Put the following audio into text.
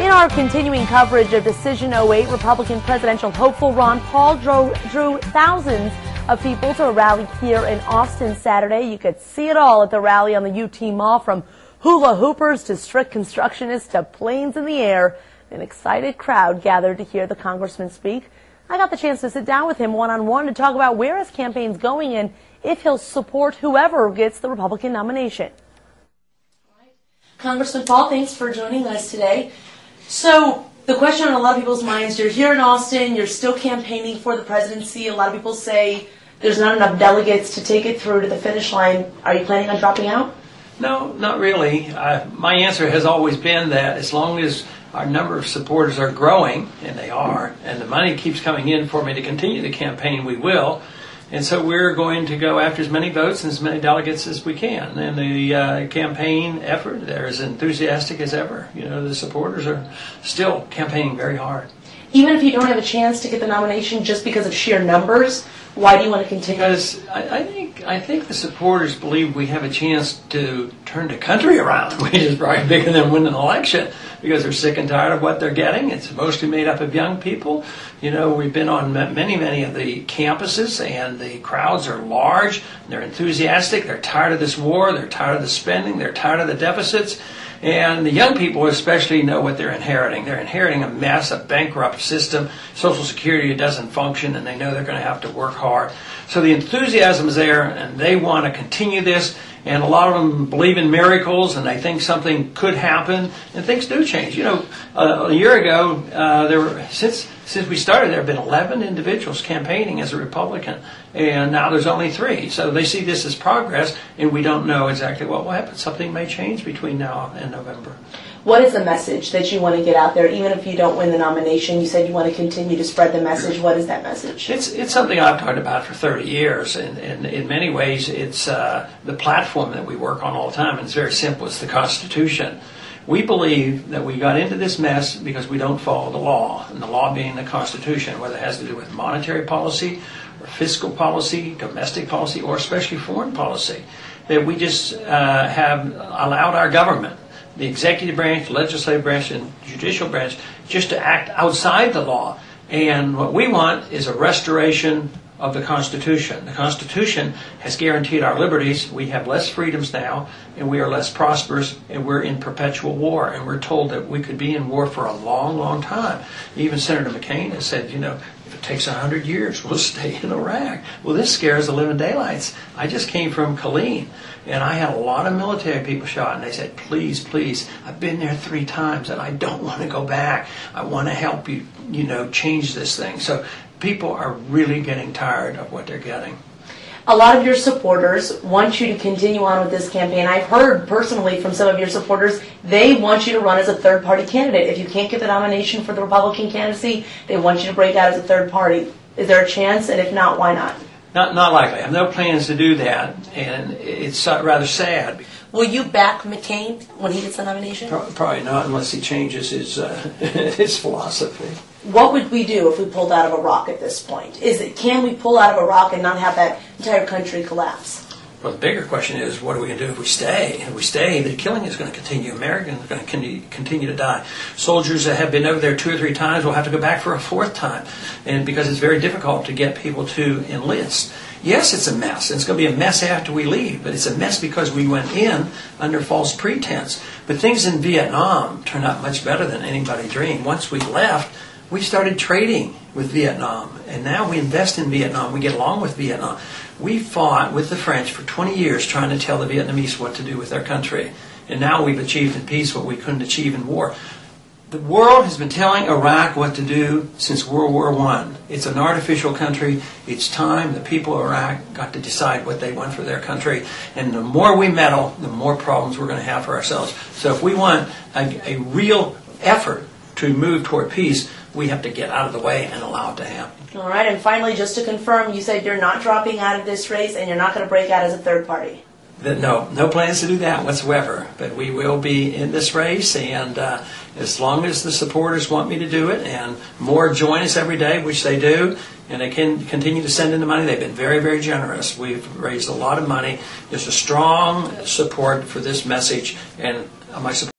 In our continuing coverage of Decision 08, Republican presidential hopeful Ron Paul drew thousands of people to a rally here in Austin Saturday. You could see it all at the rally on the UT Mall, from hula hoopers to strict constructionists to planes in the air. An excited crowd gathered to hear the congressman speak. I got the chance to sit down with him one-on-one to talk about where his campaign's going and if he'll support whoever gets the Republican nomination. Congressman Paul, thanks for joining us today. So the question on a lot of people's minds, you're here in Austin, you're still campaigning for the presidency. A lot of people say there's not enough delegates to take it through to the finish line. Are you planning on dropping out? No, not really. My answer has always been that as long as our number of supporters are growing, and they are, and the money keeps coming in for me to continue the campaign, we will. And so we're going to go after as many votes and as many delegates as we can. And the campaign effort, they're as enthusiastic as ever. You know, the supporters are still campaigning very hard. Even if you don't have a chance to get the nomination just because of sheer numbers, why do you want to continue? Because I think the supporters believe we have a chance to turn the country around, which is probably bigger than winning an election, because they're sick and tired of what they're getting. It's mostly made up of young people. You know, we've been on many of the campuses, and the crowds are large. They're enthusiastic. They're tired of this war. They're tired of the spending. They're tired of the deficits. And the young people especially know what they're inheriting. They're inheriting a mess, a bankrupt system, Social Security doesn't function, and they know they're going to have to work hard. So the enthusiasm is there, and they want to continue this. And a lot of them believe in miracles, and they think something could happen, and things do change. You know, a year ago, since we started, there have been 11 individuals campaigning as a Republican, and now there's only 3. So they see this as progress, and we don't know exactly what will happen. Something may change between now and November. What is the message that you want to get out there, even if you don't win the nomination? You said you want to continue to spread the message. What is that message? It's something I've talked about for 30 years, and in many ways it's the platform that we work on all the time, and it's very simple. It's the Constitution. We believe that we got into this mess because we don't follow the law, and the law being the Constitution, whether it has to do with monetary policy or fiscal policy, domestic policy, or especially foreign policy, that we just have allowed our government, the executive branch, legislative branch, and judicial branch, just to act outside the law. And what we want is a restoration of the Constitution. The Constitution has guaranteed our liberties. We have less freedoms now, and we are less prosperous, and we're in perpetual war. And we're told that we could be in war for a long time. Even Senator McCain has said, you know, if it takes 100 years, we'll stay in Iraq. Well, this scares the living daylights. I just came from Colleen, and I had a lot of military people shot, and they said, please, I've been there 3 times, and I don't want to go back. I want to help you, you know, change this thing. So people are really getting tired of what they're getting. A lot of your supporters want you to continue on with this campaign. I've heard personally from some of your supporters, they want you to run as a third-party candidate. If you can't get the nomination for the Republican candidacy, they want you to break out as a third party. Is there a chance? And if not, why not? Not likely. I have no plans to do that, and it's rather sad. Will you back McCain when he gets the nomination? Probably not, unless he changes his his philosophy. What would we do if we pulled out of Iraq at this point? Can we pull out of Iraq and not have that entire country collapse? Well, the bigger question is, what are we going to do if we stay? If we stay, the killing is going to continue. Americans are going to continue to die. Soldiers that have been over there 2 or 3 times will have to go back for a 4th time, and because it's very difficult to get people to enlist. Yes, it's a mess. It's going to be a mess after we leave, but it's a mess because we went in under false pretense. But things in Vietnam turned out much better than anybody dreamed. Once we left, we started trading with Vietnam, and now we invest in Vietnam. We get along with Vietnam. We fought with the French for 20 years trying to tell the Vietnamese what to do with their country, and now we've achieved in peace what we couldn't achieve in war. The world has been telling Iraq what to do since World War I. It's an artificial country. It's time the people of Iraq got to decide what they want for their country. And the more we meddle, the more problems we're going to have for ourselves. So if we want a real effort to move toward peace, we have to get out of the way and allow it to happen. All right, and finally, just to confirm, you said you're not dropping out of this race and you're not going to break out as a third party. No plans to do that whatsoever. But we will be in this race, and as long as the supporters want me to do it, and more join us every day, which they do, and they can continue to send in the money. They've been very generous. We've raised a lot of money. There's a strong support for this message, and my support